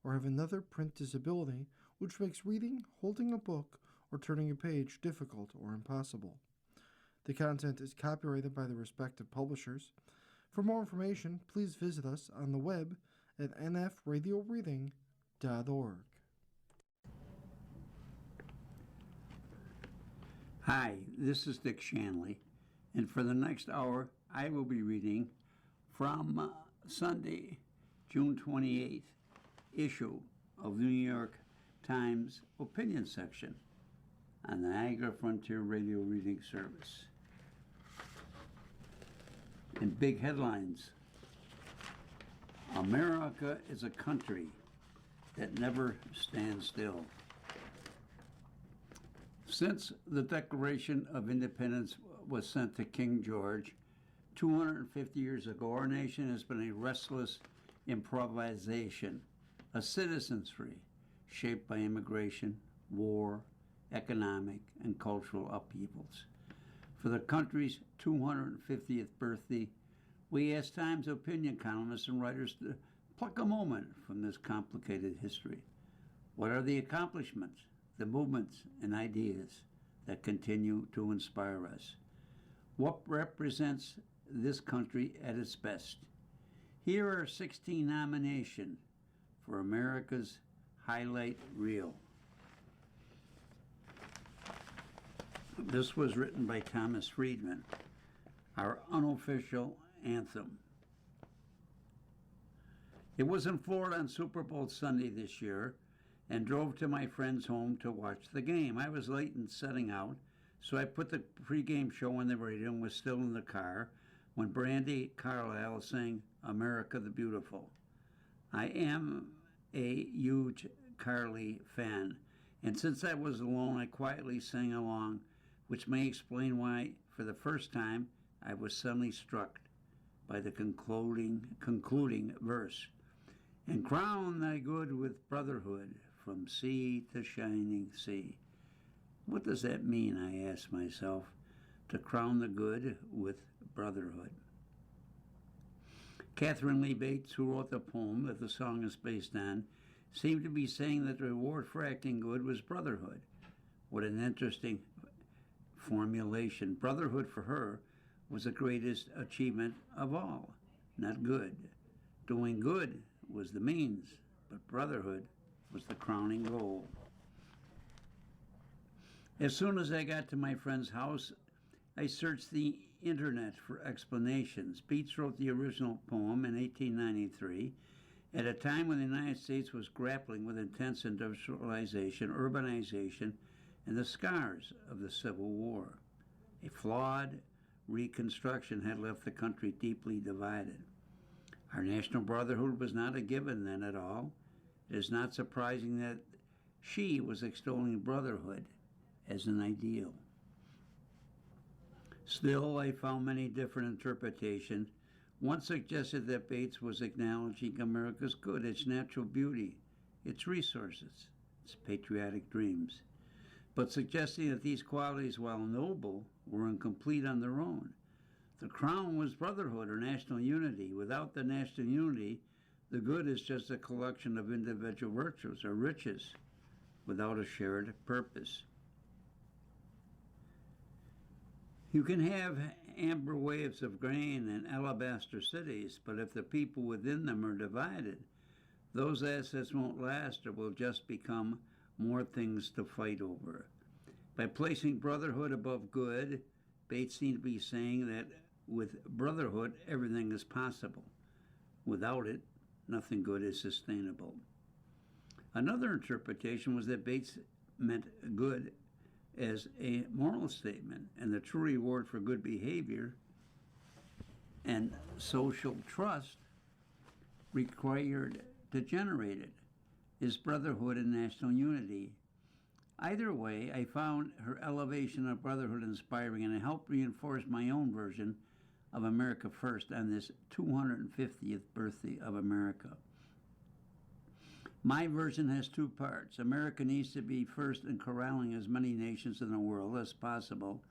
or have another print disability which makes reading, holding a book, or turning a page difficult or impossible. The content is copyrighted by the respective publishers. For more information, please visit us on the web at nfradioreading.org. Hi, this is Dick Shanley, and for the next hour, I will be reading from Sunday, June 28th, issue of the New York Times opinion section on the Niagara Frontier Radio Reading Service. In big headlines, America is a country that never stands still. Since the Declaration of Independence was sent to King George 250 years ago, our nation has been a restless improvisation, a citizenry shaped by immigration, war, economic, and cultural upheavals. For the country's 250th birthday, we asked Times opinion columnists and writers to pluck a moment from this complicated history. What are the accomplishments, the movements, and ideas that continue to inspire us? What represents this country at its best? Here are 16 nominations for America's highlight reel. This was written by Thomas Friedman, our unofficial anthem. It was in Florida on Super Bowl Sunday this year, and drove to my friend's home to watch the game. I was late in setting out, so I put the pregame show on the radio and was still in the car when Brandi Carlile sang America the Beautiful. I am a huge Carly fan, and since I was alone, I quietly sang along, which may explain why, for the first time, I was suddenly struck by the concluding verse. And crown thy good with brotherhood from sea to shining sea. What does that mean, I ask myself, to crown the good with brotherhood? Catherine Lee Bates, who wrote the poem that the song is based on, seemed to be saying that the reward for acting good was brotherhood. What an interesting formulation. Brotherhood for her was the greatest achievement of all, not good. Doing good was the means, but brotherhood was the crowning goal. As soon as I got to my friend's house, I searched the internet for explanations. Bates wrote the original poem in 1893 at a time when the United States was grappling with intense industrialization, urbanization, and the scars of the Civil War. A flawed Reconstruction had left the country deeply divided. Our national brotherhood was not a given then at all. It is not surprising that she was extolling brotherhood as an ideal. Still, I found many different interpretations. One suggested that Bates was acknowledging America's good, its natural beauty, its resources, its patriotic dreams, but suggesting that these qualities, while noble, were incomplete on their own. The crown was brotherhood or national unity. Without the national unity, the good is just a collection of individual virtues or riches without a shared purpose. You can have amber waves of grain and alabaster cities, but if the people within them are divided, those assets won't last or will just become more things to fight over. By placing brotherhood above good, Bates seemed to be saying that with brotherhood, everything is possible. Without it, nothing good is sustainable. Another interpretation was that Bates meant good as a moral statement, and the true reward for good behavior and social trust required to generate it is brotherhood and national unity. Either way, I found her elevation of brotherhood inspiring, and it helped reinforce my own version of America First on this 250th birthday of America. My version has two parts. America needs to be first in corralling as many nations in the world as possible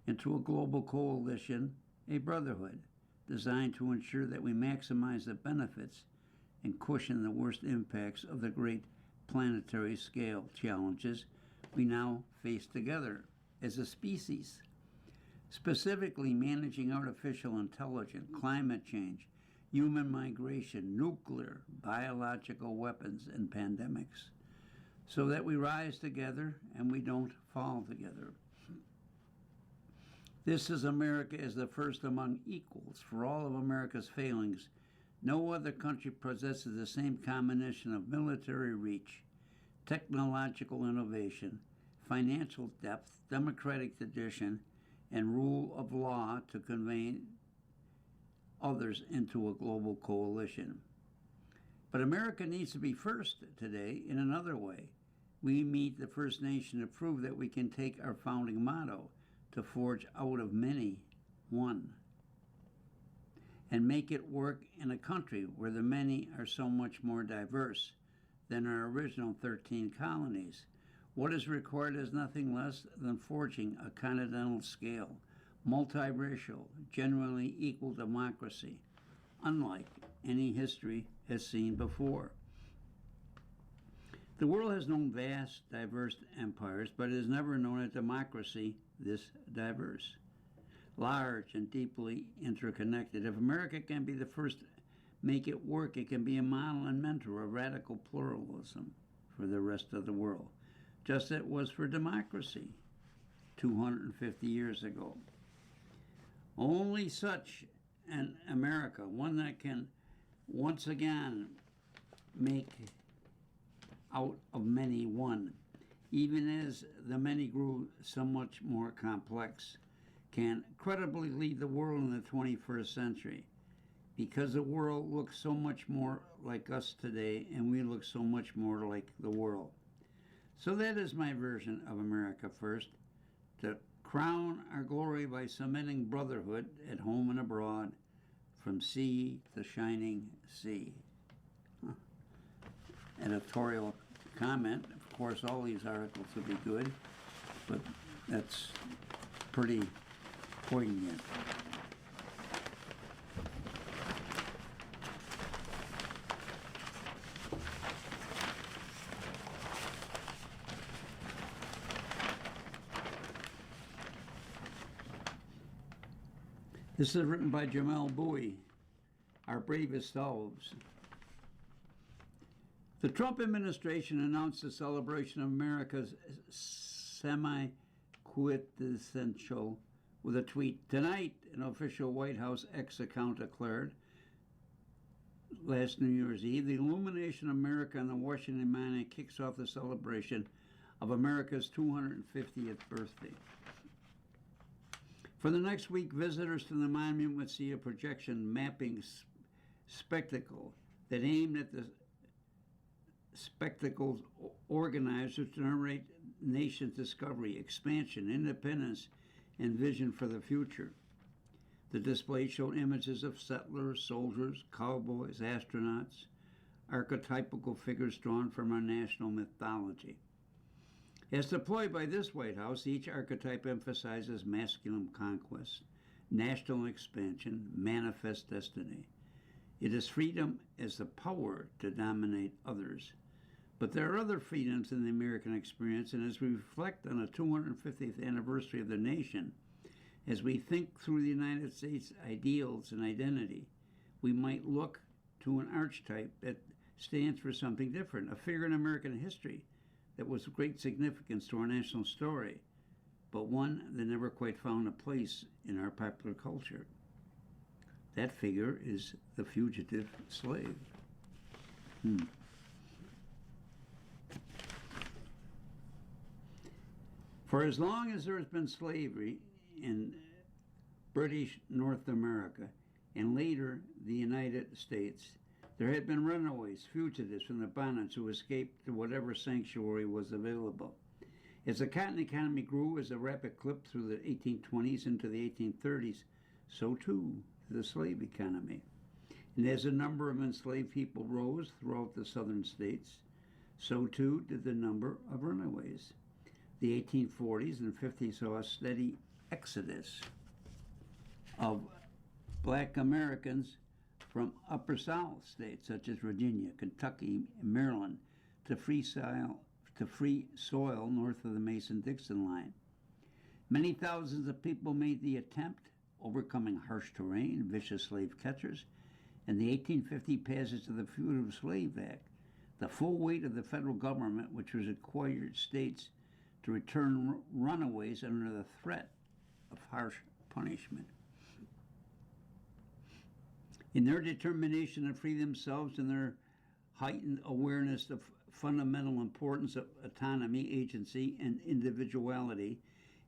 into a global coalition, a brotherhood, designed to ensure that we maximize the benefits and cushion the worst impacts of the great planetary scale challenges we now face together as a species, specifically managing artificial intelligence, climate change, human migration, nuclear, biological weapons, and pandemics, so that we rise together and we don't fall together. This is America as the first among equals. For all of America's failings, no other country possesses the same combination of military reach, technological innovation, financial depth, democratic tradition, and rule of law to convene others into a global coalition. But America needs to be first today in another way. We meet the First Nation to prove that we can take our founding motto, to forge out of many one, and make it work in a country where the many are so much more diverse than our original 13 colonies. What is required is nothing less than forging a continental scale, multiracial, genuinely equal democracy, unlike any history has seen before. The world has known vast, diverse empires, but it has never known a democracy this diverse, large, and deeply interconnected. If America can be the first to make it work, it can be a model and mentor of radical pluralism for the rest of the world, just as it was for democracy 250 years ago. Only such an America, one that can once again make out of many one, even as the many grew so much more complex, can credibly lead the world in the 21st century, because the world looks so much more like us today, and we look so much more like the world. So that is my version of America First, to crown our glory by cementing brotherhood at home and abroad, from sea to shining sea. Editorial comment. Of course, all these articles would be good, but that's pretty poignant. This is written by Jamel Bowie, Our Bravest Selves. The Trump administration announced the celebration of America's semi-quintessential with a tweet. Tonight, an official White House X account declared, last New Year's Eve, the illumination of America on the Washington Monument kicks off the celebration of America's 250th birthday. For the next week, visitors to the monument would see a projection mapping spectacle that aimed at the spectacle's organizers to narrate nation's discovery, expansion, independence, and vision for the future. The display showed images of settlers, soldiers, cowboys, astronauts, archetypical figures drawn from our national mythology. As deployed by this White House, each archetype emphasizes masculine conquest, national expansion, manifest destiny. It is freedom as the power to dominate others. But there are other freedoms in the American experience, and as we reflect on the 250th anniversary of the nation, as we think through the United States ideals and identity, we might look to an archetype that stands for something different, a figure in American history that was of great significance to our national story, but one that never quite found a place in our popular culture. That figure is the fugitive slave. For as long as there has been slavery in British North America and later the United States, there had been runaways, fugitives from the bondage who escaped to whatever sanctuary was available. As the cotton economy grew as a rapid clip through the 1820s into the 1830s, so too the slave economy. And as the number of enslaved people rose throughout the southern states, so too did the number of runaways. The 1840s and 50s saw a steady exodus of black Americans from Upper South states such as Virginia, Kentucky, and Maryland to free soil north of the Mason-Dixon line. Many thousands of people made the attempt, overcoming harsh terrain, vicious slave catchers, and the 1850 passage of the Fugitive Slave Act. The full weight of the federal government, which required states to return runaways under the threat of harsh punishment. In their determination to free themselves and their heightened awareness of fundamental importance of autonomy, agency, and individuality,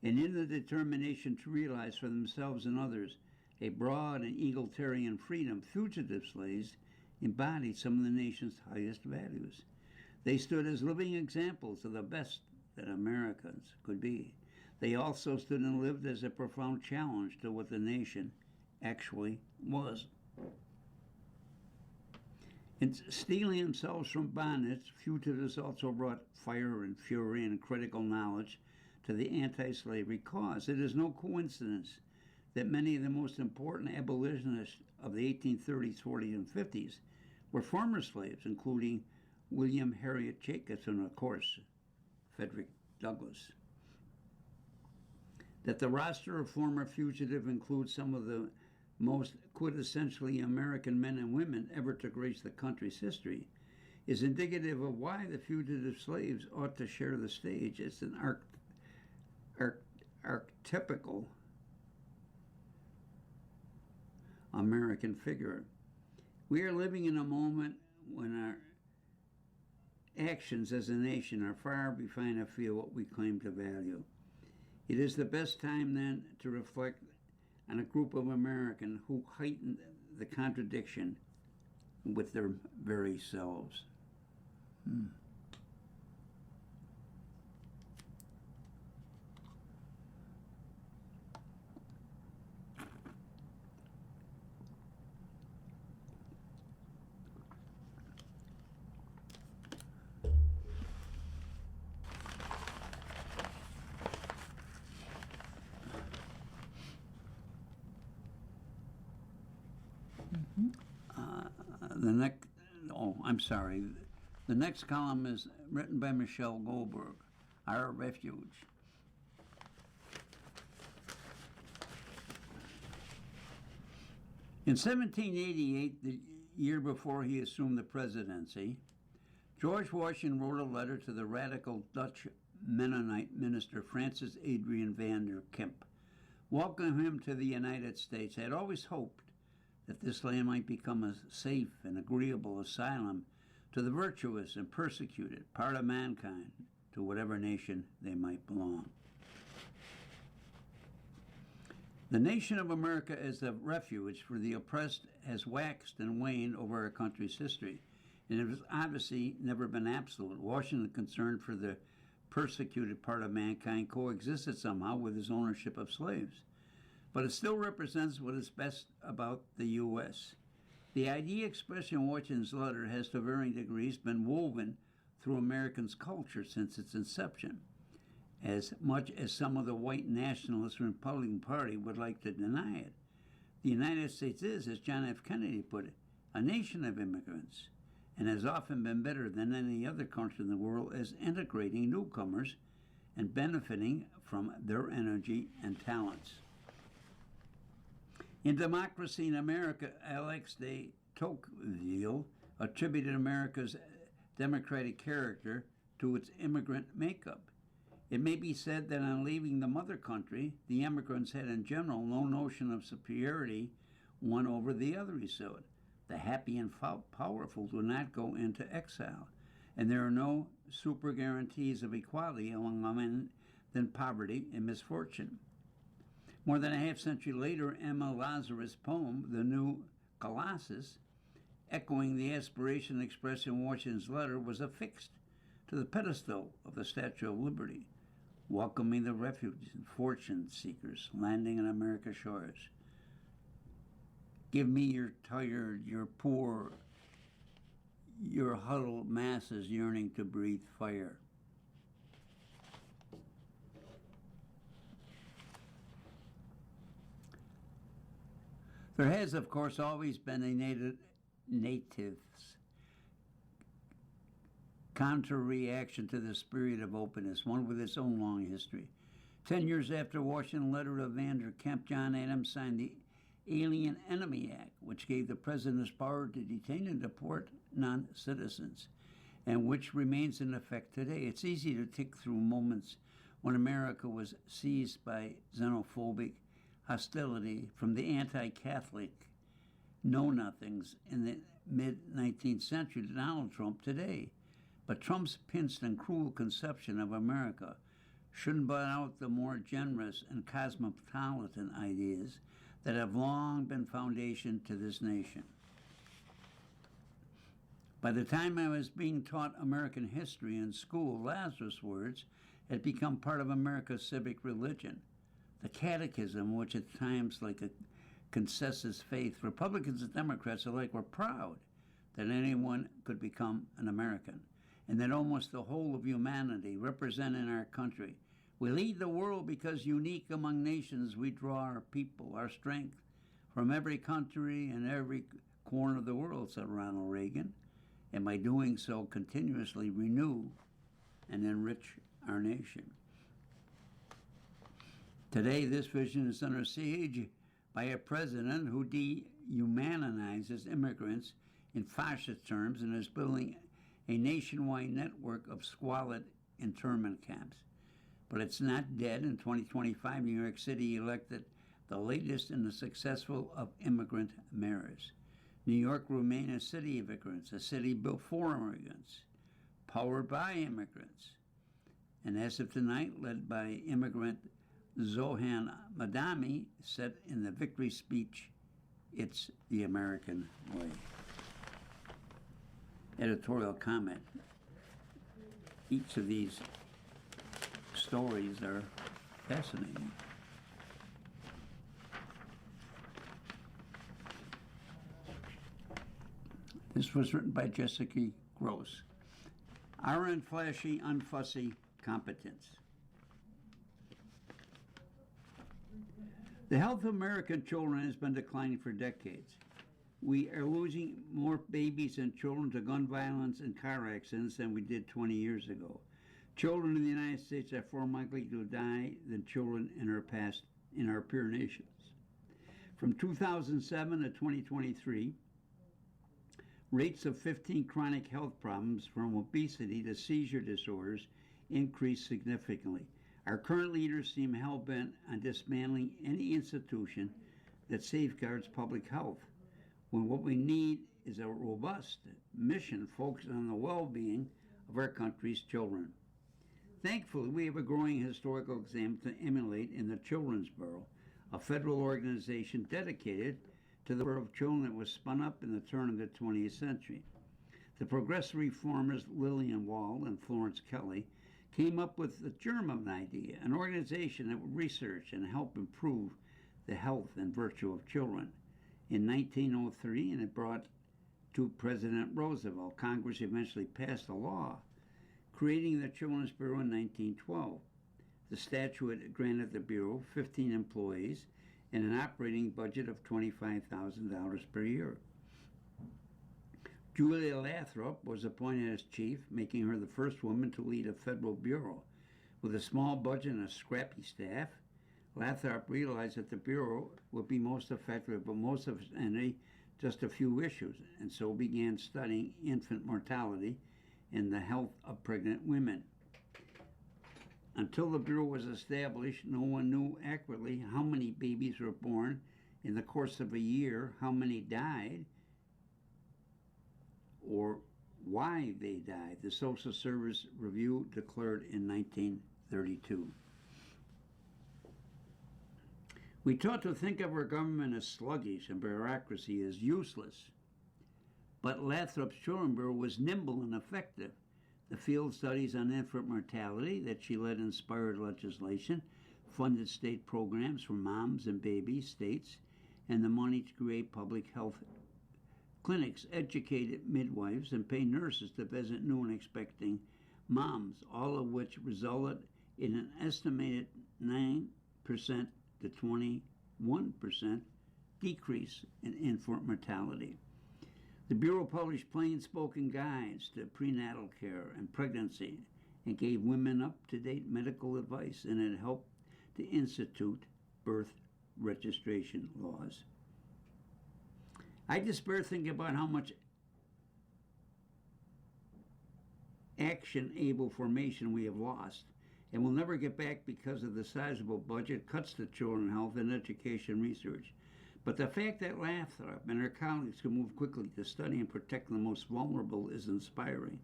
and in the determination to realize for themselves and others a broad and egalitarian freedom, fugitive slaves embodied some of the nation's highest values. They stood as living examples of the best that Americans could be. They also stood and lived as a profound challenge to what the nation actually was. In stealing themselves from bondage, fugitives also brought fire and fury and critical knowledge to the anti-slavery cause. It is no coincidence that many of the most important abolitionists of the 1830s, 40s, and 50s were former slaves, including William Harriet Jacobs and, of course, Frederick Douglass. That the roster of former fugitives includes some of the most quintessentially American men and women ever to grace the country's history is indicative of why the fugitive slaves ought to share the stage as an archetypical American figure. We are living in a moment when our actions as a nation are far behind a feel what we claim to value. It is the best time then to reflect on a group of Americans who heightened the contradiction with their very selves. The next column is written by Michelle Goldberg, Our Refuge. In 1788, the year before he assumed the presidency, George Washington wrote a letter to the radical Dutch Mennonite minister Francis Adrian van der Kemp, welcoming him to the United States. I had always hoped that this land might become a safe and agreeable asylum to the virtuous and persecuted, part of mankind, to whatever nation they might belong. The nation of America as a refuge for the oppressed has waxed and waned over our country's history, and it has obviously never been absolute. Washington, concerned for the persecuted part of mankind, coexisted somehow with his ownership of slaves. But it still represents what is best about the U.S. The idea expressed in Washington's letter has to varying degrees been woven through Americans' culture since its inception, as much as some of the white nationalist Republican Party would like to deny it. The United States is, as John F. Kennedy put it, a nation of immigrants, and has often been better than any other country in the world as integrating newcomers and benefiting from their energy and talents. In Democracy in America, Alex de Tocqueville attributed America's democratic character to its immigrant makeup. It may be said that on leaving the mother country, the immigrants had in general no notion of superiority one over the other, he said. The happy and powerful do not go into exile, and there are no super guarantees of equality among men than poverty and misfortune. More than a half century later, Emma Lazarus' poem, The New Colossus, echoing the aspiration expressed in Washington's letter, was affixed to the pedestal of the Statue of Liberty, welcoming the refugees and fortune seekers landing on America's shores. Give me your tired, your poor, your huddled masses yearning to breathe fire. There has, of course, always been a natives counter-reaction to the spirit of openness, one with its own long history. 10 years after Washington letter of Vander Kemp, John Adams signed the Alien Enemy Act, which gave the president's power to detain and deport non-citizens, and which remains in effect today. It's easy to tick through moments when America was seized by xenophobic hostility from the anti-Catholic know-nothings in the mid-19th century to Donald Trump today. But Trump's pinched and cruel conception of America shouldn't butt out the more generous and cosmopolitan ideas that have long been foundation to this nation. By the time I was being taught American history in school, Lazarus words had become part of America's civic religion. The catechism, which at times like a consensus faith, Republicans and Democrats alike were proud that anyone could become an American, and that almost the whole of humanity represented our country. We lead the world because unique among nations we draw our people, our strength from every country and every corner of the world, said Ronald Reagan, and by doing so continuously renew and enrich our nation. Today, this vision is under siege by a president who dehumanizes immigrants in fascist terms and is building a nationwide network of squalid internment camps. But it's not dead. In 2025, New York City elected the latest in the successful of immigrant mayors. New York will remain a city of immigrants, a city built for immigrants, powered by immigrants. And as of tonight, led by immigrant Zohan Madami, said in the victory speech, "It's the American way." Editorial comment. Each of these stories are fascinating. This was written by Jessica Gross. Our unflashy, unfussy competence. The health of American children has been declining for decades. We are losing more babies and children to gun violence and car accidents than we did 20 years ago. Children in the United States are far more likely to die than children in our peer nations. From 2007 to 2023, rates of 15 chronic health problems from obesity to seizure disorders increased significantly. Our current leaders seem hell-bent on dismantling any institution that safeguards public health, when what we need is a robust mission focused on the well-being of our country's children. Thankfully, we have a growing historical example to emulate in the Children's Bureau, a federal organization dedicated to the welfare of children that was spun up in the turn of the 20th century. The progressive reformers Lillian Wald and Florence Kelly came up with the germ of an idea, an organization that would research and help improve the health and virtue of children. In 1903, and it brought to President Roosevelt, Congress eventually passed a law creating the Children's Bureau in 1912. The statute granted the Bureau 15 employees and an operating budget of $25,000 per year. Julia Lathrop was appointed as chief, making her the first woman to lead a federal bureau. With a small budget and a scrappy staff, Lathrop realized that the bureau would be most effective, but most of any just a few issues, and so began studying infant mortality and the health of pregnant women. Until the Bureau was established, no one knew accurately how many babies were born in the course of a year, how many died, or why they died. The Social Service Review declared in 1932. We taught to think of our government as sluggish and bureaucracy as useless. But Lathrop's Children's Bureau was nimble and effective. The field studies on infant mortality that she led inspired legislation, funded state programs for moms and baby states, and the money to create public health clinics, educated midwives, and pay nurses to visit new and expecting moms, all of which resulted in an estimated 9% to 21% decrease in infant mortality. The Bureau published plain-spoken guides to prenatal care and pregnancy and gave women up-to-date medical advice, and it helped to institute birth registration laws. I despair thinking about how much action-able formation we have lost and will never get back because of the sizable budget cuts to children's health and education research. But the fact that Lathrop and her colleagues can move quickly to study and protect the most vulnerable is inspiring,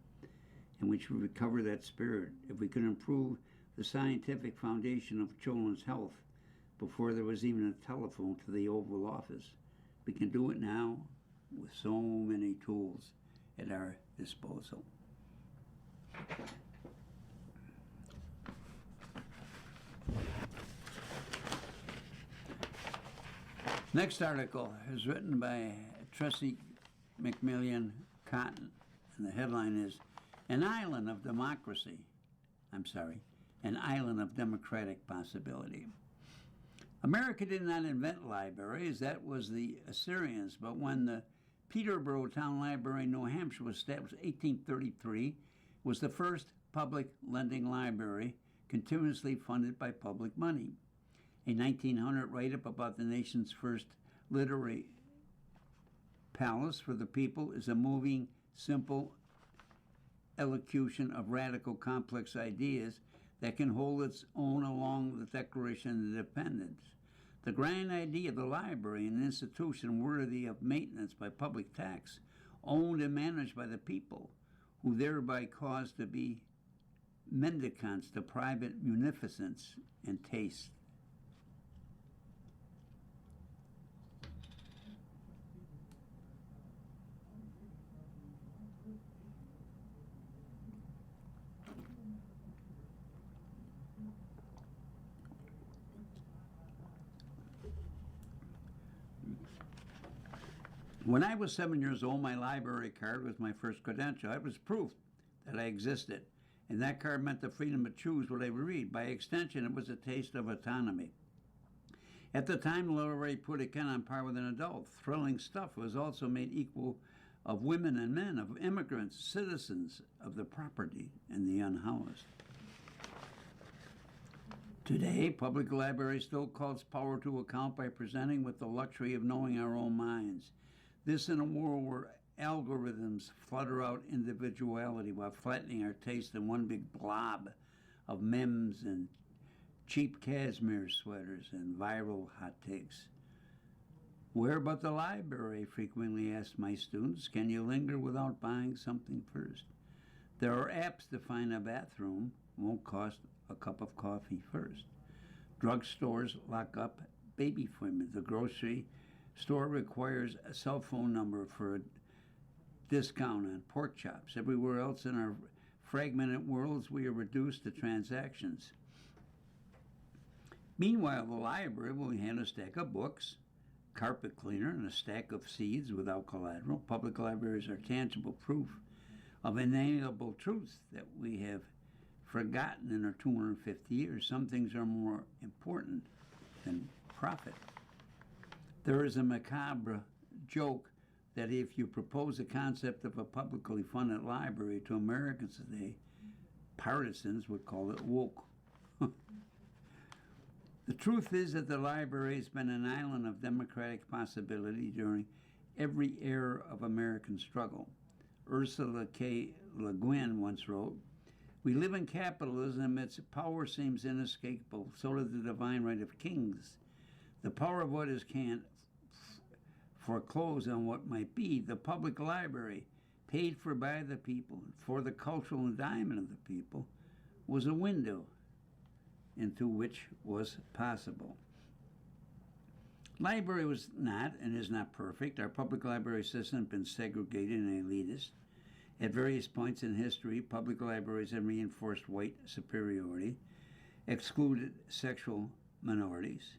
and we should recover that spirit if we can improve the scientific foundation of children's health before there was even a telephone to the Oval Office. We can do it now with so many tools at our disposal. Next article is written by Tressie McMillan Cotton, and the headline is An Island of Democracy. An Island of Democratic Possibility. America did not invent libraries, that was the Assyrians, but when the Peterborough Town Library in New Hampshire was established in 1833, was the first public lending library continuously funded by public money. A 1900 write-up about the nation's first literary palace for the people is a moving, simple elocution of radical, complex ideas that can hold its own along the Declaration of Independence. The grand idea of the library, an institution worthy of maintenance by public tax, owned and managed by the people, who thereby caused to be mendicants to private munificence and taste. When I was 7 years old, my library card was my first credential. It was proof that I existed, and that card meant the freedom to choose what I would read. By extension, it was a taste of autonomy. At the time, the library put a kid on par with an adult. Thrilling stuff was also made equal of women and men, of immigrants, citizens, of the property, and the unhoused. Today, public library still calls power to account by presenting with the luxury of knowing our own minds. This in a world where algorithms flutter out individuality while flattening our taste in one big blob of memes and cheap cashmere sweaters and viral hot takes. Where but the library? Frequently asked my students. Can you linger without buying something first? There are apps to find a bathroom. Won't cost a cup of coffee first. Drugstores lock up baby formula. The grocery store requires a cell phone number for a discount on pork chops. Everywhere else in our fragmented worlds, we are reduced to transactions. Meanwhile, the library will hand a stack of books, carpet cleaner, and a stack of seeds without collateral. Public libraries are tangible proof of inalienable truths that we have forgotten in our 250 years. Some things are more important than profit. There is a macabre joke that if you propose the concept of a publicly funded library to Americans today, partisans would call it woke. The truth is that the library has been an island of democratic possibility during every era of American struggle. Ursula K. Le Guin once wrote, "We live in capitalism, its power seems inescapable, so does the divine right of kings. The power of what is can't foreclose on what might be. The public library, paid for by the people, for the cultural endowment of the people, was a window into which was possible." Library was not and is not perfect. Our public library system has been segregated and elitist. At various points in history, public libraries have reinforced white superiority, excluded sexual minorities,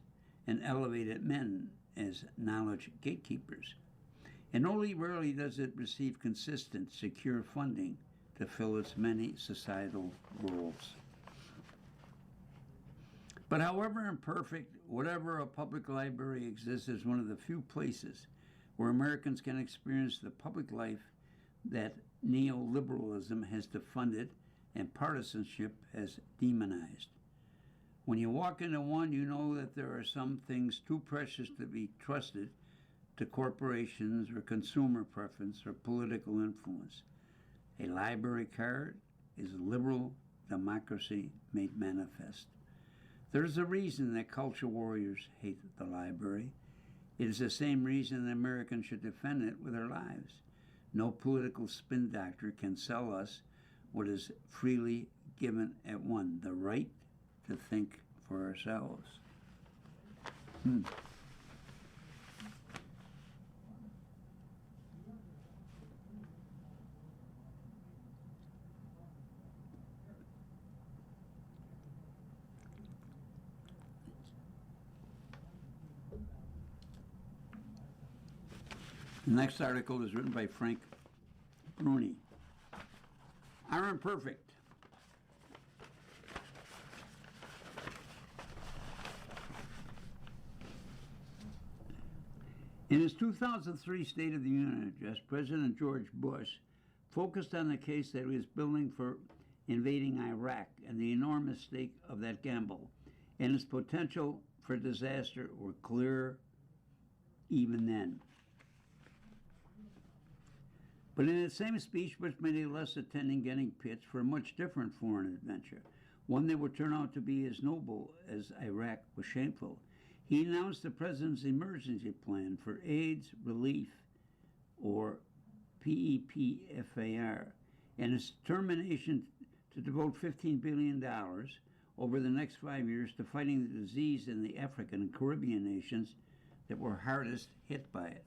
and elevated men as knowledge gatekeepers. And only rarely does it receive consistent, secure funding to fill its many societal roles. But however imperfect, whatever a public library exists is one of the few places where Americans can experience the public life that neoliberalism has defunded and partisanship has demonized. When you walk into one, you know that there are some things too precious to be trusted to corporations or consumer preference or political influence. A library card is liberal democracy made manifest. There's a reason that culture warriors hate the library. It is the same reason that Americans should defend it with their lives. No political spin doctor can sell us what is freely given at one, the right to think for ourselves. The next article is written by Frank Bruni. Aren't perfect. In his 2003 State of the Union address, President George Bush focused on the case that he was building for invading Iraq and the enormous stake of that gamble, and its potential for disaster were clear even then. But in that same speech, Bush made a less attending getting pitched for a much different foreign adventure, one that would turn out to be as noble as Iraq was shameful. He announced the president's emergency plan for AIDS relief, or PEPFAR, and his determination to devote $15 billion over the next 5 years to fighting the disease in the African and Caribbean nations that were hardest hit by it.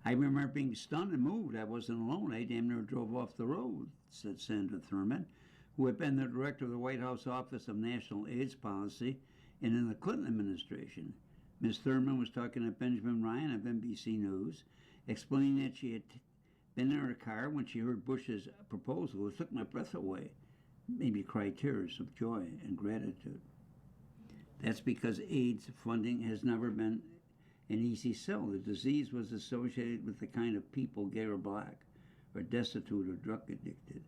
I remember being stunned and moved. I wasn't alone. I damn near drove off the road, said Sandra Thurman, who had been the director of the White House Office of National AIDS Policy and in the Clinton administration. Ms. Thurman was talking to Benjamin Ryan of NBC News, explaining that she had been in her car when she heard Bush's proposal. It took my breath away, made me cry tears of joy and gratitude. That's because AIDS funding has never been an easy sell. The disease was associated with the kind of people, gay or black, or destitute or drug addicted,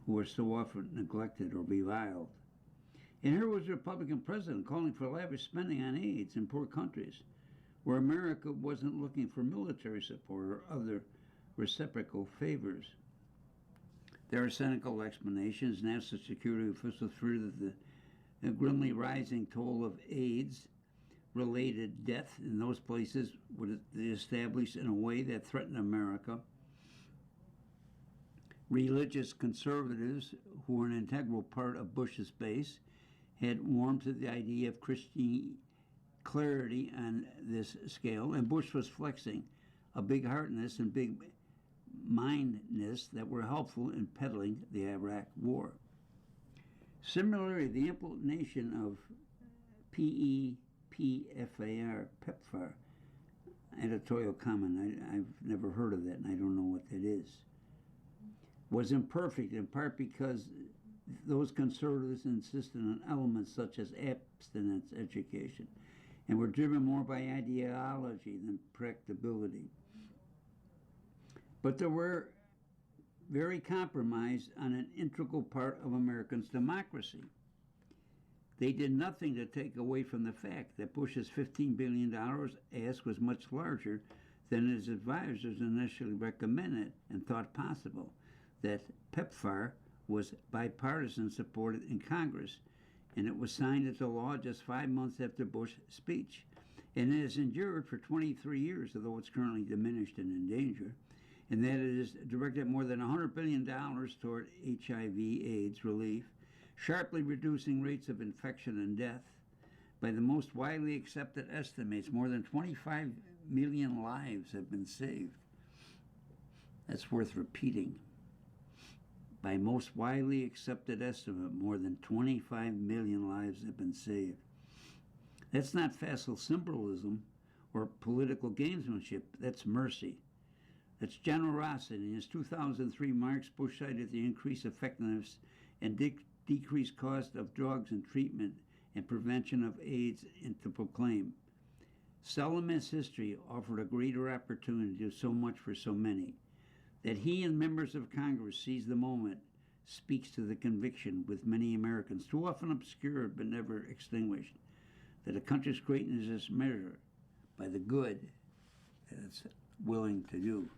who are so often neglected or reviled. And here was a Republican president calling for lavish spending on AIDS in poor countries, where America wasn't looking for military support or other reciprocal favors. There are cynical explanations. National security officials fear that the grimly rising toll of AIDS-related death in those places would be established in a way that threatened America. Religious conservatives, who were an integral part of Bush's base, had warmed to the idea of Christian clarity on this scale, and Bush was flexing a big-heartedness and big-mindedness that were helpful in peddling the Iraq War. Similarly, the implementation of PEPFAR, editorial comment, I've never heard of that and I don't know what that is, was imperfect in part because those conservatives insisted on elements such as abstinence education and were driven more by ideology than practicability. But they were very compromised on an integral part of Americans' democracy. They did nothing to take away from the fact that Bush's $15 billion ask was much larger than his advisors initially recommended and thought possible, that PEPFAR was bipartisan supported in Congress, and it was signed into law just 5 months after Bush's speech. And it has endured for 23 years, although it's currently diminished and in danger, and that it has directed more than $100 billion toward HIV/AIDS relief, sharply reducing rates of infection and death. By the most widely accepted estimates, more than 25 million lives have been saved. That's worth repeating. By most widely accepted estimate, more than 25 million lives have been saved. That's not facile symbolism or political gamesmanship. That's mercy. That's generosity. In his 2003 remarks, Bush cited the increased effectiveness and decreased cost of drugs and treatment and prevention of AIDS, and to proclaim, seldom has history offered a greater opportunity to do so much for so many. That he and members of Congress seize the moment speaks to the conviction with many Americans, too often obscured but never extinguished, that a country's greatness is measured by the good that it's willing to do.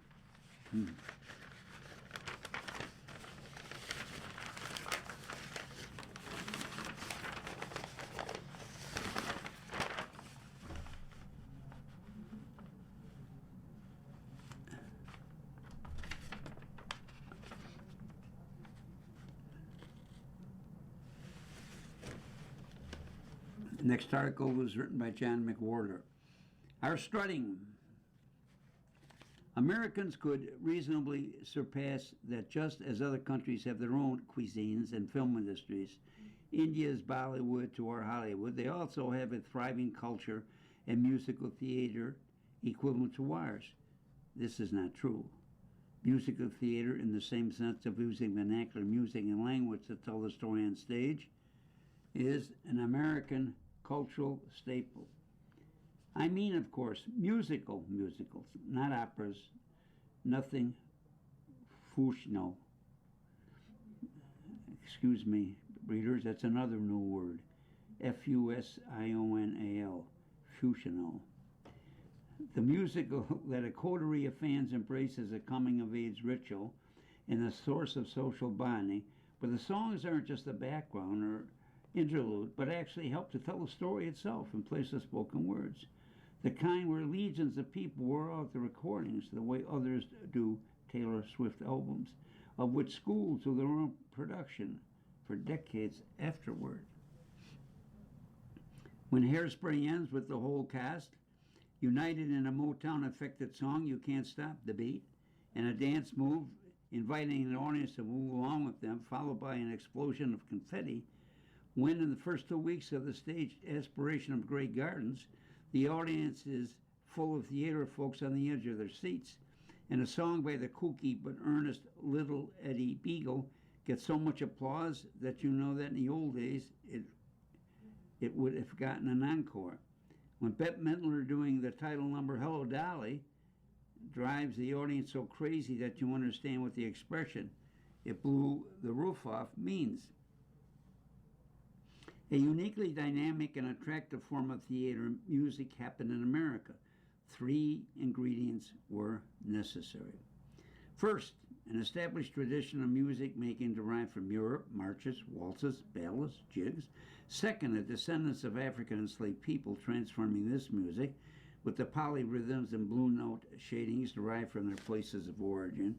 The next article was written by John McWhorter. Our strutting. Americans could reasonably surpass that just as other countries have their own cuisines and film industries. India's Bollywood to our Hollywood, they also have a thriving culture and musical theater equivalent to ours. This is not true. Musical theater, in the same sense of using vernacular music and language to tell the story on stage, is an American cultural staple. I mean, of course, musicals, not operas, nothing fusional. Excuse me, readers, that's another new word. Fusional, fusional. The musical that a coterie of fans embrace as a coming-of-age ritual and a source of social bonding, but the songs aren't just a background or interlude, but actually help to tell the story itself in place of spoken words. The kind where legions of people wear out the recordings the way others do Taylor Swift albums, of which schools do their own production for decades afterward. When Hairspray ends with the whole cast united in a Motown-affected song, You Can't Stop the Beat, and a dance move inviting an audience to move along with them, followed by an explosion of confetti, when in the first 2 weeks of the staged Aspiration of Grey Gardens, the audience is full of theater folks on the edge of their seats, and a song by the kooky but earnest Little Eddie Beagle gets so much applause that you know that in the old days it would have gotten an encore. When Bette Midler doing the title number Hello Dolly drives the audience so crazy that you understand what the expression "it blew the roof off" means. A uniquely dynamic and attractive form of theater music happened in America. 3 ingredients were necessary. First, an established tradition of music making derived from Europe, marches, waltzes, ballads, jigs. Second, a descendants of African enslaved people transforming this music with the polyrhythms and blue note shadings derived from their places of origin.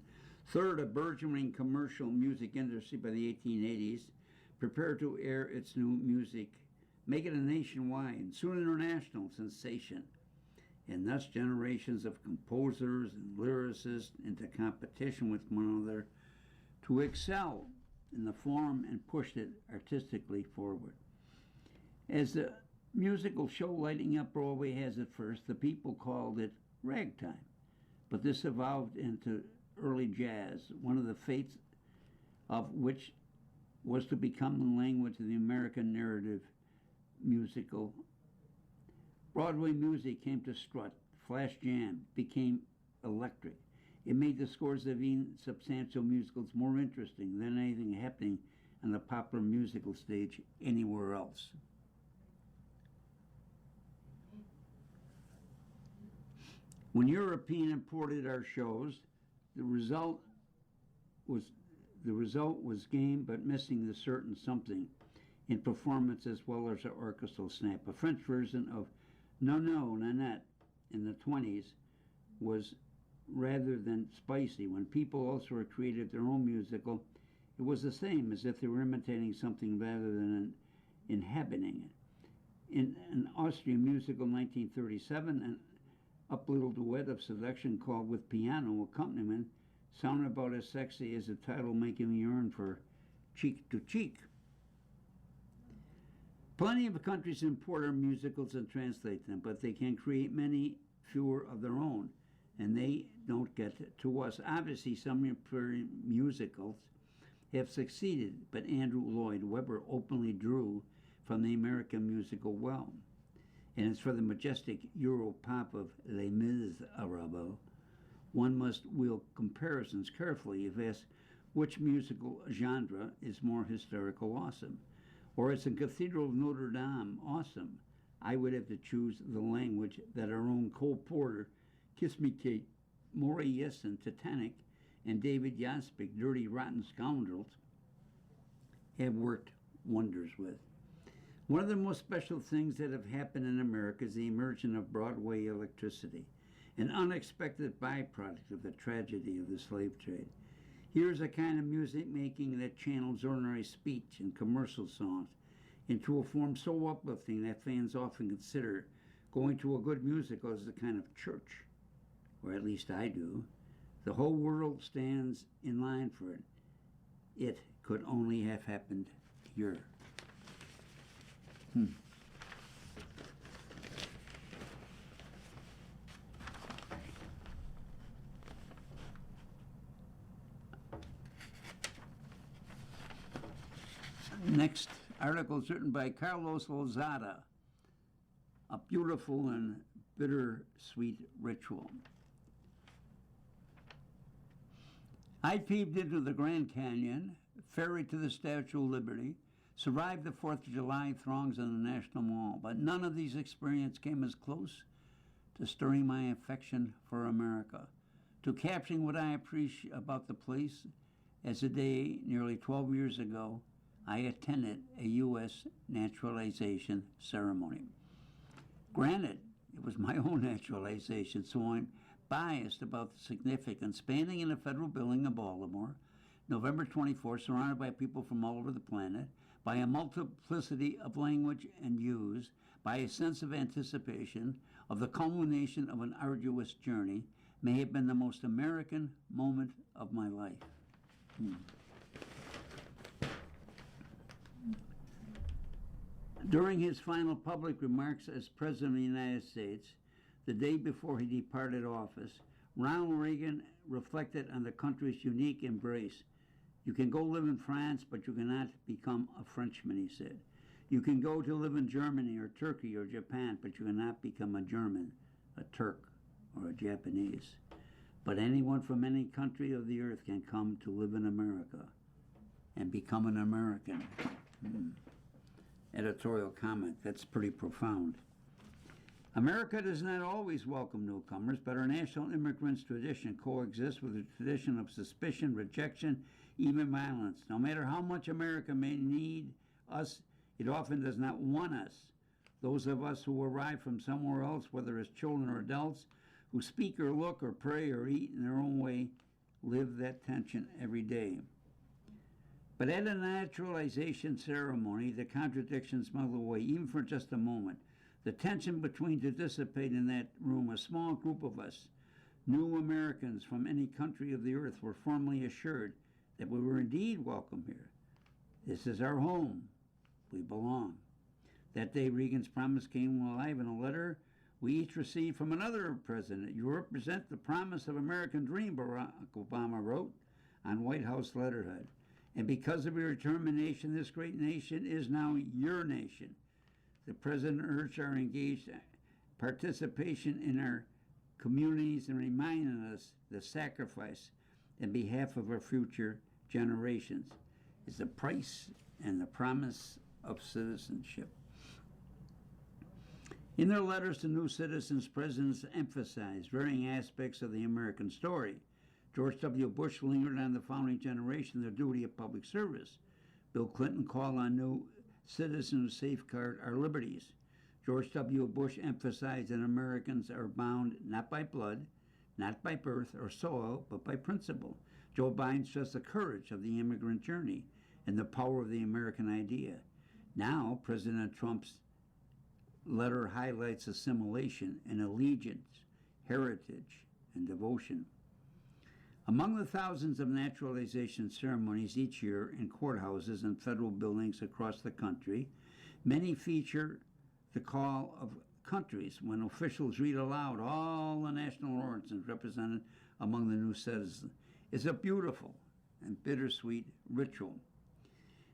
Third, a burgeoning commercial music industry by the 1880s prepared to air its new music, make it a nationwide and soon international sensation, and thus generations of composers and lyricists into competition with one another to excel in the form and pushed it artistically forward. As the musical show lighting up Broadway has at first, the people called it ragtime, but this evolved into early jazz, one of the fates of which was to become the language of the American narrative musical. Broadway music came to strut, flash jam, became electric. It made the scores of substantial musicals more interesting than anything happening on the popular musical stage anywhere else. When European imported our shows, the result was game, but missing the certain something in performance as well as the orchestral snap. A French version of No, No, Nanette in the 20s was rather than spicy. When people also created their own musical, it was the same as if they were imitating something rather than inhabiting it. In an Austrian musical 1937, an up little duet of seduction called With Piano Accompaniment sounded about as sexy as the title making me yearn for Cheek to Cheek. Plenty of countries import our musicals and translate them, but they can create many fewer of their own, and they don't get to us. Obviously, some musicals have succeeded, but Andrew Lloyd Webber openly drew from the American musical well. And as for the majestic Euro pop of Les Miserables, one must wield comparisons carefully if asked which musical genre is more historical awesome. Or as in Cathedral of Notre Dame awesome, I would have to choose the language that our own Cole Porter, Kiss Me Kate, Maury Yesson, Titanic, and David Yaspic, Dirty Rotten Scoundrels, have worked wonders with. One of the most special things that have happened in America is the emergence of Broadway electricity, an unexpected byproduct of the tragedy of the slave trade. Here's a kind of music making that channels ordinary speech and commercial songs into a form so uplifting that fans often consider going to a good musical as a kind of church, or at least I do. The whole world stands in line for it. It could only have happened here. Next article is written by Carlos Lozada, A Beautiful and Bittersweet Ritual. I peeped into the Grand Canyon, ferried to the Statue of Liberty, survived the 4th of July throngs in the National Mall, but none of these experiences came as close to stirring my affection for America, to capturing what I appreciate about the place as a day nearly 12 years ago I attended a U.S. naturalization ceremony. Granted, it was my own naturalization, so I'm biased about the significance. Standing in a federal building in Baltimore, November 24th, surrounded by people from all over the planet, by a multiplicity of language and views, by a sense of anticipation of the culmination of an arduous journey, may have been the most American moment of my life. During his final public remarks as President of the United States, the day before he departed office, Ronald Reagan reflected on the country's unique embrace. You can go live in France, but you cannot become a Frenchman, he said. You can go to live in Germany or Turkey or Japan, but you cannot become a German, a Turk, or a Japanese. But anyone from any country of the earth can come to live in America and become an American. Editorial comment, that's pretty profound. America does not always welcome newcomers, but our national immigrants' tradition coexists with a tradition of suspicion, rejection, even violence. No matter how much America may need us, it often does not want us. Those of us who arrive from somewhere else, whether as children or adults, who speak or look or pray or eat in their own way, live that tension every day. But at a naturalization ceremony, the contradictions melt away, even for just a moment. The tension between to dissipate in that room. A small group of us, new Americans from any country of the earth, were formally assured that we were indeed welcome here. This is our home. We belong. That day, Reagan's promise came alive in a letter we each received from another president. You represent the promise of American dream, Barack Obama wrote on White House letterhead. And because of your determination, this great nation is now your nation. The President urged our engaged participation in our communities and reminded us the sacrifice in behalf of our future generations is the price and the promise of citizenship. In their letters to new citizens, presidents emphasized varying aspects of the American story. George W. Bush lingered on the founding generation, their duty of public service. Bill Clinton called on new citizens to safeguard our liberties. George W. Bush emphasized that Americans are bound not by blood, not by birth or soil, but by principle. Joe Biden stressed the courage of the immigrant journey and the power of the American idea. Now, President Trump's letter highlights assimilation and allegiance, heritage, and devotion. Among the thousands of naturalization ceremonies each year in courthouses and federal buildings across the country, many feature the call of countries when officials read aloud all the national origins represented among the new citizens. It's a beautiful and bittersweet ritual.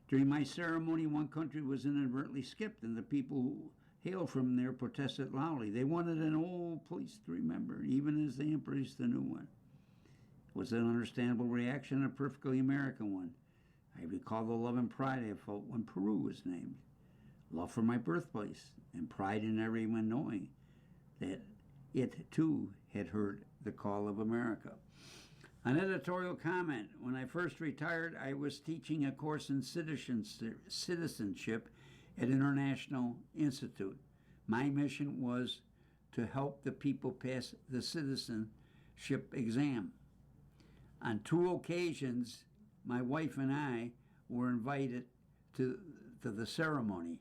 During my ceremony, one country was inadvertently skipped, and the people who hailed from there protested loudly. They wanted an old place to remember, even as they embraced the new one. It was an understandable reaction, a perfectly American one. I recall the love and pride I felt when Peru was named. Love for my birthplace, and pride in everyone knowing that it too had heard the call of America. An editorial comment. When I first retired, I was teaching a course in citizenship at International Institute. My mission was to help the people pass the citizenship exam. On 2 occasions, my wife and I were invited to the ceremony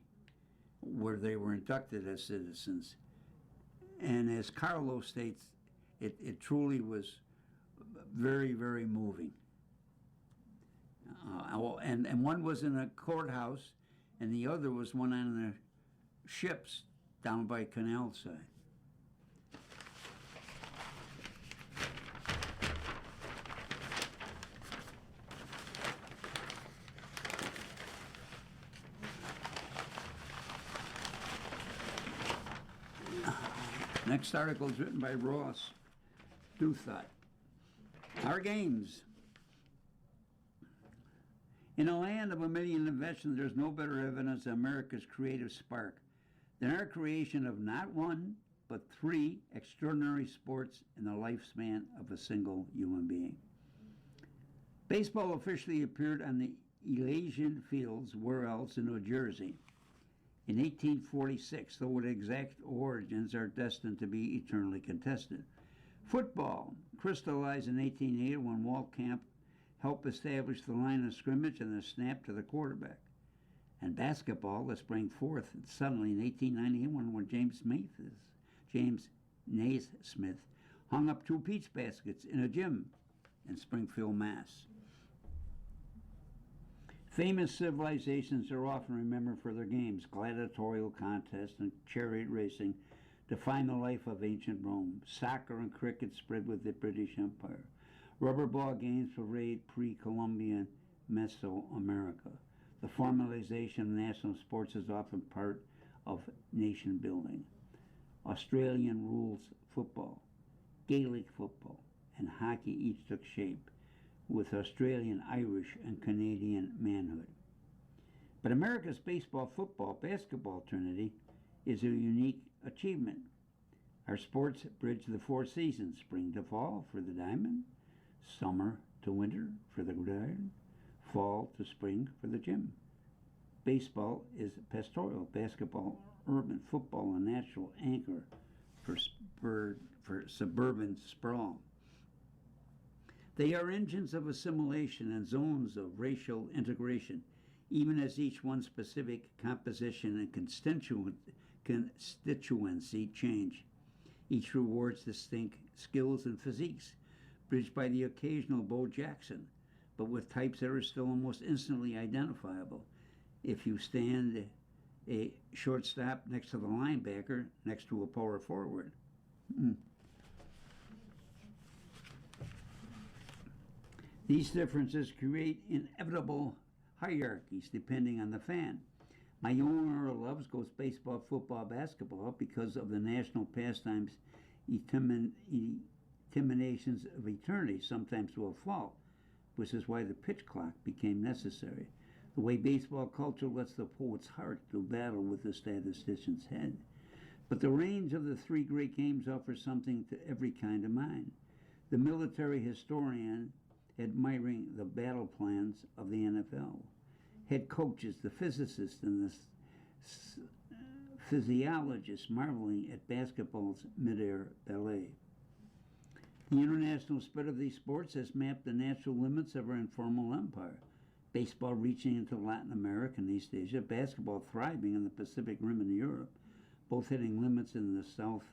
where they were inducted as citizens. And as Carlos states, it truly was very, very moving. And one was in a courthouse, and the other was one on the ships down by Canal Side. Next article is written by Ross Douthat. Our games. In a land of a million inventions, there's no better evidence of America's creative spark than our creation of not one, but 3 extraordinary sports in the lifespan of a single human being. Baseball officially appeared on the Elysian Fields, where else, in New Jersey, in 1846, though its exact origins are destined to be eternally contested. Football crystallized in 1880 when Walt Camp helped establish the line of scrimmage and the snap to the quarterback. And basketball that sprang forth suddenly in 1891 when James Naismith hung up 2 peach baskets in a gym in Springfield, Mass. Famous civilizations are often remembered for their games. Gladiatorial contests and chariot racing define the life of ancient Rome. Soccer and cricket spread with the British Empire. Rubber ball games parade pre-Columbian Mesoamerica. The formalization of national sports is often part of nation building. Australian rules football, Gaelic football, and hockey each took shape, with Australian, Irish, and Canadian manhood. But America's baseball, football, basketball trinity is a unique achievement. Our sports bridge the 4 seasons, spring to fall for the diamond, summer to winter for the gridiron, fall to spring for the gym. Baseball is pastoral, basketball urban, football a natural anchor for suburban sprawl. They are engines of assimilation and zones of racial integration, even as each one's specific composition and constituency change. Each rewards distinct skills and physiques, bridged by the occasional Bo Jackson, but with types that are still almost instantly identifiable. If you stand a shortstop next to the linebacker, next to a power forward. These differences create inevitable hierarchies depending on the fan. My owner loves goes baseball, football, basketball because of the national pastimes intimidations of eternity, sometimes to a fault, which is why the pitch clock became necessary. The way baseball culture lets the poet's heart do battle with the statistician's head. But the range of the 3 great games offers something to every kind of mind. The military historian admiring the battle plans of the NFL, head coaches, the physicists, and the physiologists marveling at basketball's midair ballet. The international spread of these sports has mapped the natural limits of our informal empire. Baseball reaching into Latin America and East Asia, basketball thriving in the Pacific Rim and Europe, both hitting limits in the South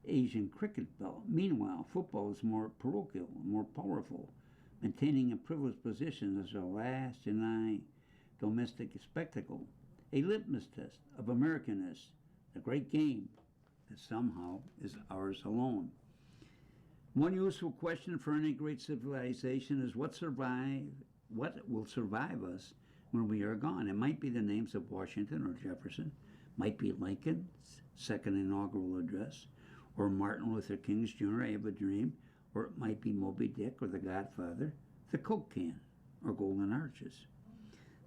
Asian cricket belt. Meanwhile, football is more parochial, more powerful, maintaining a privileged position as a last denying domestic spectacle, a litmus test of Americanness, a great game that somehow is ours alone. One useful question for any great civilization is what will survive us when we are gone? It might be the names of Washington or Jefferson, might be Lincoln's second inaugural address, or Martin Luther King's Jr., I Have a Dream, or it might be Moby Dick or The Godfather, the Coke can, or Golden Arches.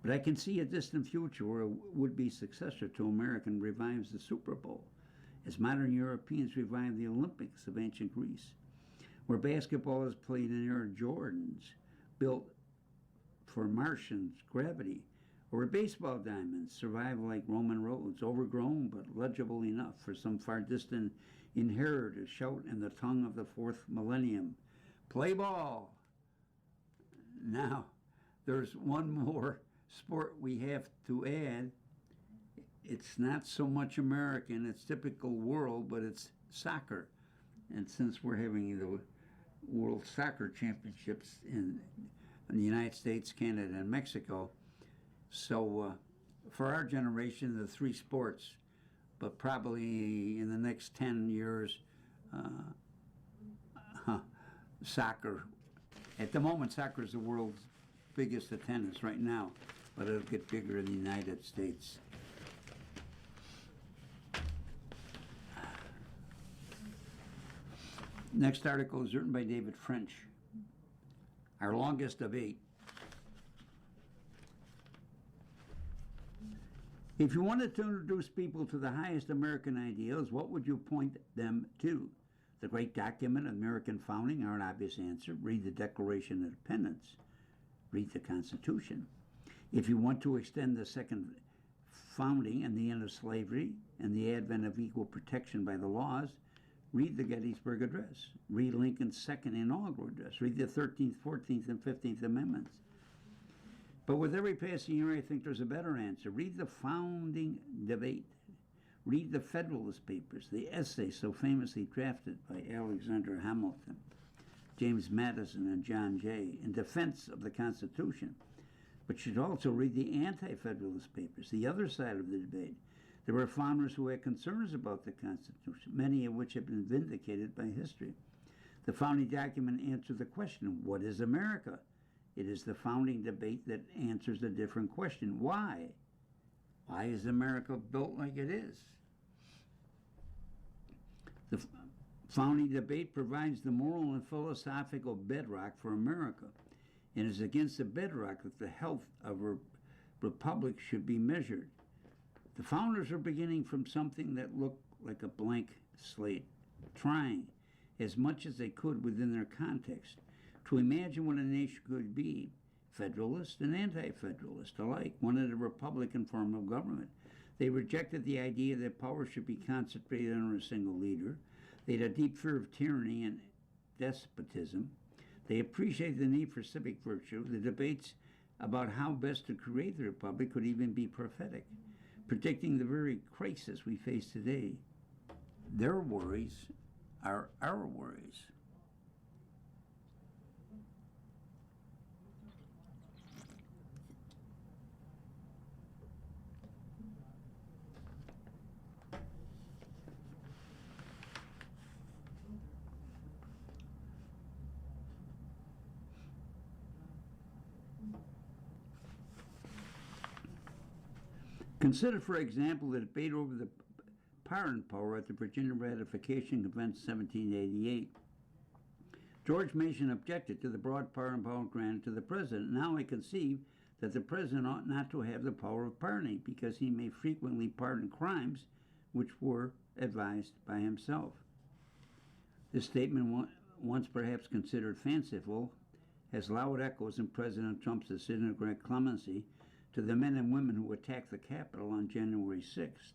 But I can see a distant future where a would-be successor to American revives the Super Bowl, as modern Europeans revive the Olympics of ancient Greece, where basketball is played in Air Jordans built for Martians' gravity, or where baseball diamonds survive like Roman roads, overgrown but legible enough for some far distant inheritor to shout in the tongue of the fourth millennium, "Play ball!" Now, there's one more sport we have to add. It's not so much American, it's typical world, but it's soccer. And since we're having the World Soccer Championships in the United States, Canada, and Mexico, so for our generation, the three sports, but probably in the next 10 years, soccer. At the moment, soccer is the world's biggest attendance right now, but it'll get bigger in the United States. Next article is written by David French. Our longest of 8. If you wanted to introduce people to the highest American ideals, what would you point them to? The great document of American founding are an obvious answer. Read the Declaration of Independence. Read the Constitution. If you want to extend the second founding and the end of slavery and the advent of equal protection by the laws, read the Gettysburg Address. Read Lincoln's second inaugural address. Read the 13th, 14th, and 15th Amendments. But with every passing year, I think there's a better answer. Read the founding debate. Read the Federalist Papers, the essay so famously drafted by Alexander Hamilton, James Madison, and John Jay in defense of the Constitution. But you should also read the Anti-Federalist Papers, the other side of the debate. There were founders who had concerns about the Constitution, many of which have been vindicated by history. The founding document answered the question, what is America? It is the founding debate that answers a different question. Why? Why is America built like it is? The founding debate provides the moral and philosophical bedrock for America, and is against the bedrock that the health of a republic should be measured. The founders are beginning from something that looked like a blank slate, trying as much as they could within their context to imagine what a nation could be, federalist and anti-federalist alike, wanted a republican form of government. They rejected the idea that power should be concentrated under a single leader. They had a deep fear of tyranny and despotism. They appreciated the need for civic virtue. The debates about how best to create the republic could even be prophetic, predicting the very crisis we face today. Their worries are our worries. Consider, for example, the debate over the pardon power at the Virginia Ratification Convention 1788. George Mason objected to the broad pardon power granted to the president. Now I conceive that the president ought not to have the power of pardoning, because he may frequently pardon crimes which were advised by himself. This statement, once perhaps considered fanciful, has loud echoes in President Trump's decision to grant clemency to the men and women who attacked the Capitol on January 6th.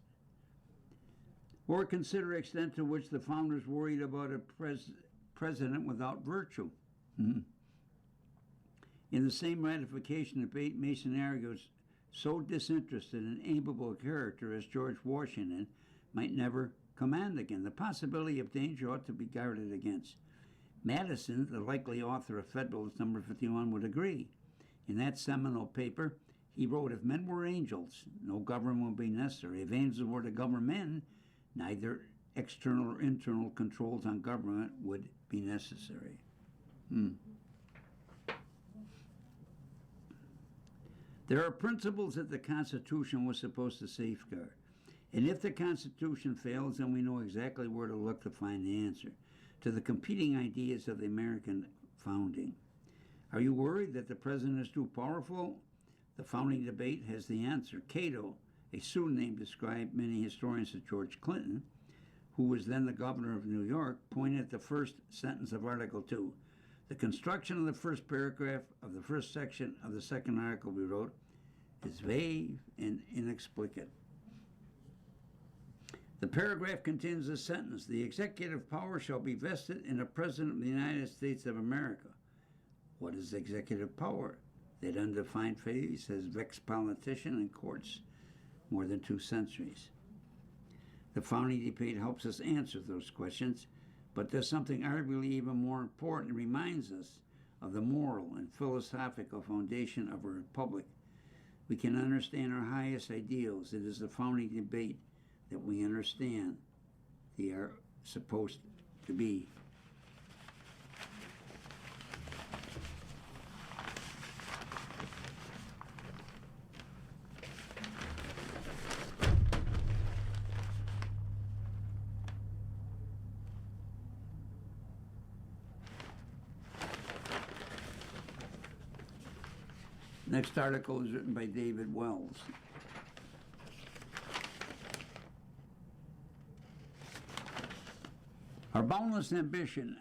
Or consider the extent to which the founders worried about a president without virtue. In the same ratification debate, Mason argues so disinterested and amiable a character as George Washington might never command again. The possibility of danger ought to be guarded against. Madison, the likely author of Federalist Number 51, would agree. In that seminal paper, he wrote, if men were angels, no government would be necessary. If angels were to govern men, neither external or internal controls on government would be necessary. There are principles that the Constitution was supposed to safeguard. And if the Constitution fails, then we know exactly where to look to find the answer to the competing ideas of the American founding. Are you worried that the president is too powerful? The founding debate has the answer. Cato, a pseudonym described many historians as George Clinton, who was then the governor of New York, pointed at the first sentence of Article 2. The construction of the first paragraph of the first section of the second article, we wrote, is vague and inexplicate. The paragraph contains a sentence: the executive power shall be vested in the President of the United States of America. What is executive power? That undefined phrase has vexed politicians and courts more than 2 centuries. The founding debate helps us answer those questions, but does something arguably even more important. It reminds us of the moral and philosophical foundation of a republic. We can understand our highest ideals. It is the founding debate that we understand they are supposed to be. Next article is written by David Wells. Our boundless ambition.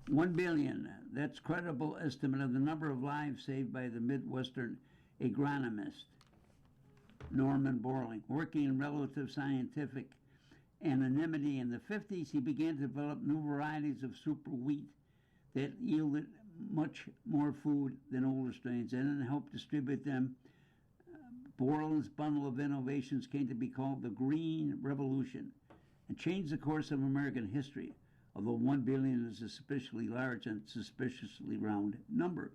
1 billion. That's credible estimate of the number of lives saved by the Midwestern agronomist Norman Borlaug. Working in relative scientific anonymity in the 50s, he began to develop new varieties of super wheat that yielded much more food than older strains and helped distribute them. Borlaug's bundle of innovations came to be called the Green Revolution and changed the course of American history, although 1 billion is a suspiciously large and suspiciously round number.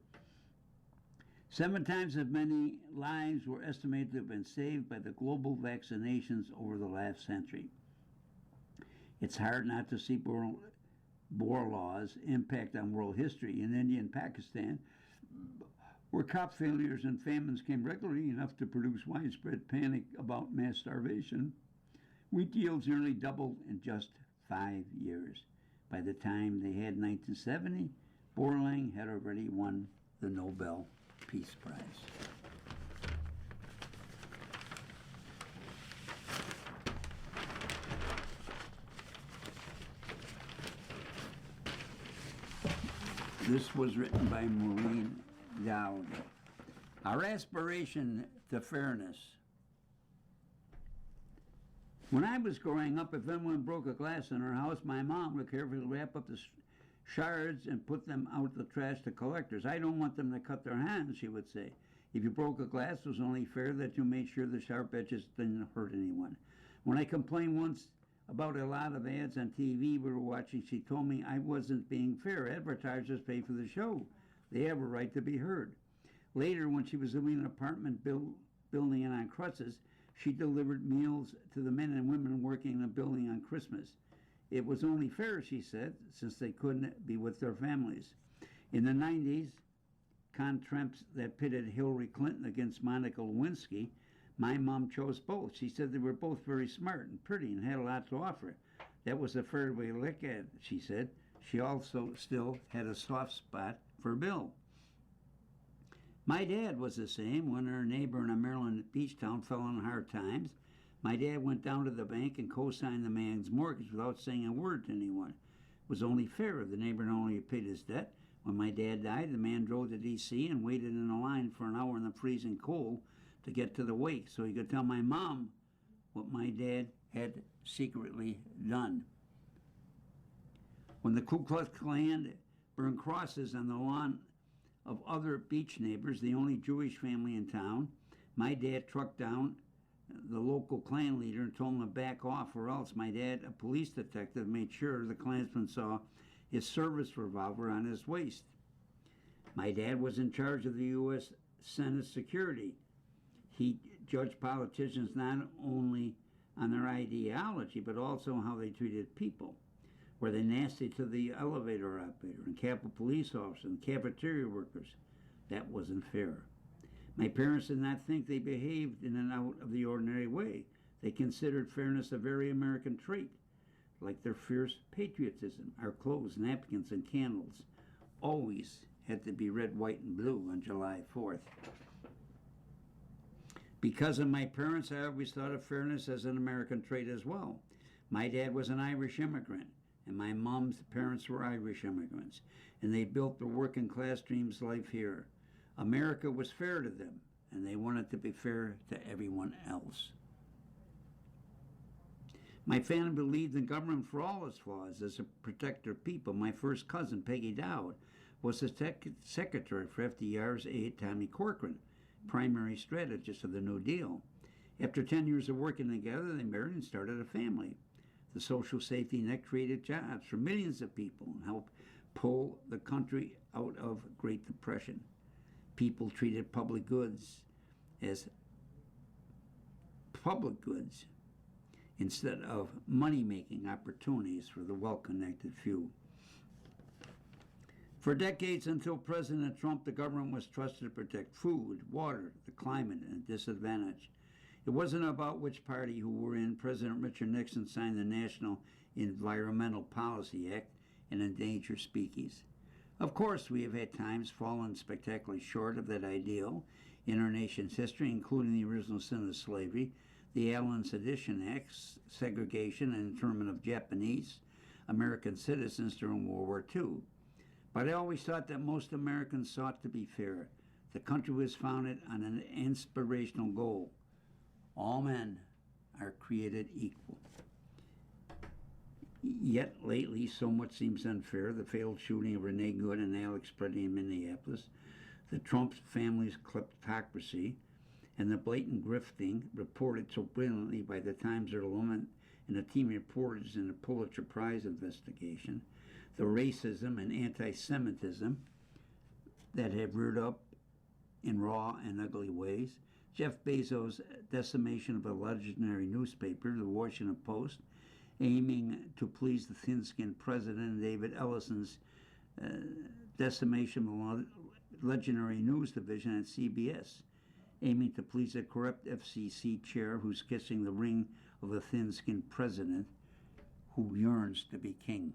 7 times as many lives were estimated to have been saved by the global vaccinations over the last century. It's hard not to see Borlaug's impact on world history. In India and Pakistan, where crop failures and famines came regularly enough to produce widespread panic about mass starvation, wheat yields nearly doubled in just 5 years. By the time they had 1970, Borlaug had already won the Nobel Peace Prize. This was written by Maureen Dowd. Our aspiration to fairness. When I was growing up, if anyone broke a glass in our house, my mom would carefully wrap up the shards and put them out the trash to collectors. I don't want them to cut their hands, she would say. If you broke a glass, it was only fair that you made sure the sharp edges didn't hurt anyone. When I complained once about a lot of ads on TV we were watching, she told me I wasn't being fair. Advertisers pay for the show. They have a right to be heard. Later, when she was living in an apartment building and on crutches, she delivered meals to the men and women working in the building on Christmas. It was only fair, she said, since they couldn't be with their families. In the 90s, contrasts that pitted Hillary Clinton against Monica Lewinsky, my mom chose both. She said they were both very smart and pretty and had a lot to offer. That was a fair way to look at it, she said. She also still had a soft spot for Bill. My dad was the same. When our neighbor in a Maryland beach town fell on hard times, my dad went down to the bank and co-signed the man's mortgage without saying a word to anyone. It was only fair. The neighbor not only paid his debt. When my dad died, the man drove to D.C. and waited in a line for an hour in the freezing cold to get to the wake so he could tell my mom what my dad had secretly done. When the Ku Klux Klan burned crosses on the lawn of other beach neighbors, the only Jewish family in town, my dad trucked down the local Klan leader and told him to back off, or else my dad, a police detective, made sure the Klansman saw his service revolver on his waist. My dad was in charge of the U.S. Senate security. He judged politicians not only on their ideology, but also on how they treated people. Were they nasty to the elevator operator and Capitol police officers and cafeteria workers? That wasn't fair. My parents did not think they behaved in and out of the ordinary way. They considered fairness a very American trait, like their fierce patriotism. Our clothes, napkins, and candles always had to be red, white, and blue on July 4th. Because of my parents, I always thought of fairness as an American trait as well. My dad was an Irish immigrant, and my mom's parents were Irish immigrants, and they built their working class dreams life here. America was fair to them, and they wanted to be fair to everyone else. My family believed in government for all its flaws as a protector of people. My first cousin, Peggy Dowd, was the secretary for FDR's aide, Tommy Corcoran, primary strategist of the New Deal. After 10 years of working together, they married and started a family. The social safety net created jobs for millions of people and helped pull the country out of Great Depression. People treated public goods as public goods instead of money-making opportunities for the well-connected few. For decades until President Trump, the government was trusted to protect food, water, the climate, and disadvantaged. It wasn't about which party who were in. President Richard Nixon signed the National Environmental Policy Act and endangered species. Of course, we have at times fallen spectacularly short of that ideal in our nation's history, including the original sin of slavery, the Allen Sedition Act, segregation and internment of Japanese American citizens during World War II. But I always thought that most Americans sought to be fair. The country was founded on an inspirational goal. All men are created equal. Yet lately, so much seems unfair. The failed shooting of Renee Good and Alex Preddy in Minneapolis, the Trump family's kleptocracy, and the blatant grifting reported so brilliantly by the Times-Herald and a team of reporters in the Pulitzer Prize investigation, the racism and anti-Semitism that have reared up in raw and ugly ways, Jeff Bezos' decimation of a legendary newspaper, the Washington Post, aiming to please the thin-skinned president, and David Ellison's decimation of the legendary news division at CBS, aiming to please a corrupt FCC chair who's kissing the ring of a thin-skinned president who yearns to be king.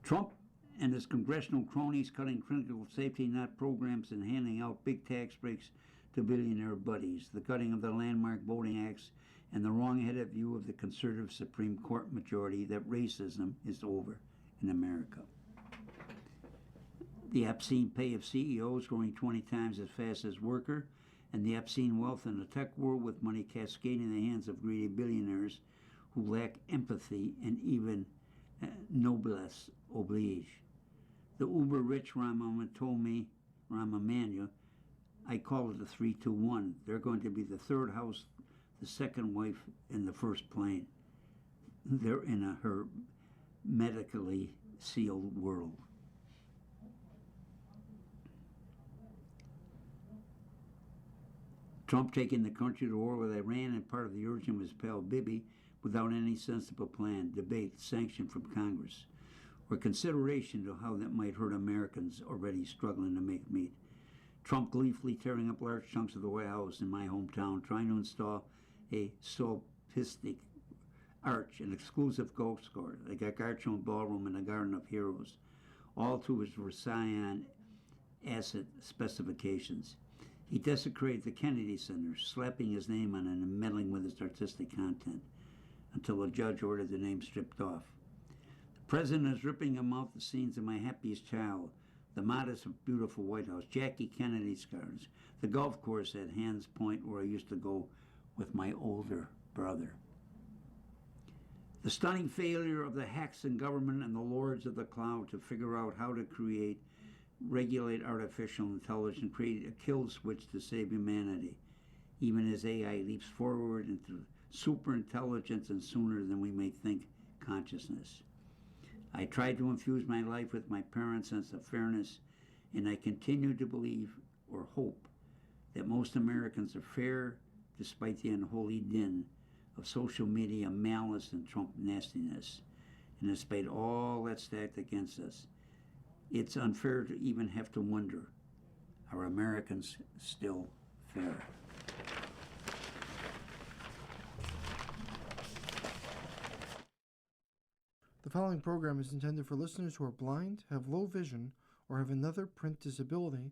Trump and his congressional cronies cutting critical safety net programs and handing out big tax breaks to billionaire buddies, the cutting of the landmark voting acts, and the wrong-headed view of the conservative Supreme Court majority that racism is over in America. The obscene pay of CEOs growing 20 times as fast as worker, and the obscene wealth in the tech world with money cascading in the hands of greedy billionaires who lack empathy and even noblesse oblige. The uber-rich Rahm Emanuel, I call it the 3-2-1. They're going to be the third house, the second wife, and the first plane. They're in a hermetically sealed world. Trump taking the country to war with Iran, and part of the urging was pal Bibi, without any sensible plan, debate, sanction from Congress, or consideration to how that might hurt Americans already struggling to make meat. Trump gleefully tearing up large chunks of the White House in my hometown, trying to install a sophistic arch, an exclusive ghost court, like a Garchon ballroom in the Garden of Heroes, all to his Versailles asset specifications. He desecrated the Kennedy Center, slapping his name on it and meddling with its artistic content, until a judge ordered the name stripped off. The president is ripping him out the scenes of my happiest child, the modest, beautiful White House, Jackie Kennedy's gardens, the golf course at Hands Point where I used to go with my older brother. The stunning failure of the hacks in government and the lords of the cloud to figure out how to regulate artificial intelligence, create a kill switch to save humanity, even as AI leaps forward into superintelligence and sooner than we may think consciousness. I tried to infuse my life with my parents' sense of fairness, and I continue to believe or hope that most Americans are fair, despite the unholy din of social media malice and Trump nastiness, and despite all that's stacked against us. It's unfair to even have to wonder, are Americans still fair? The following program is intended for listeners who are blind, have low vision, or have another print disability,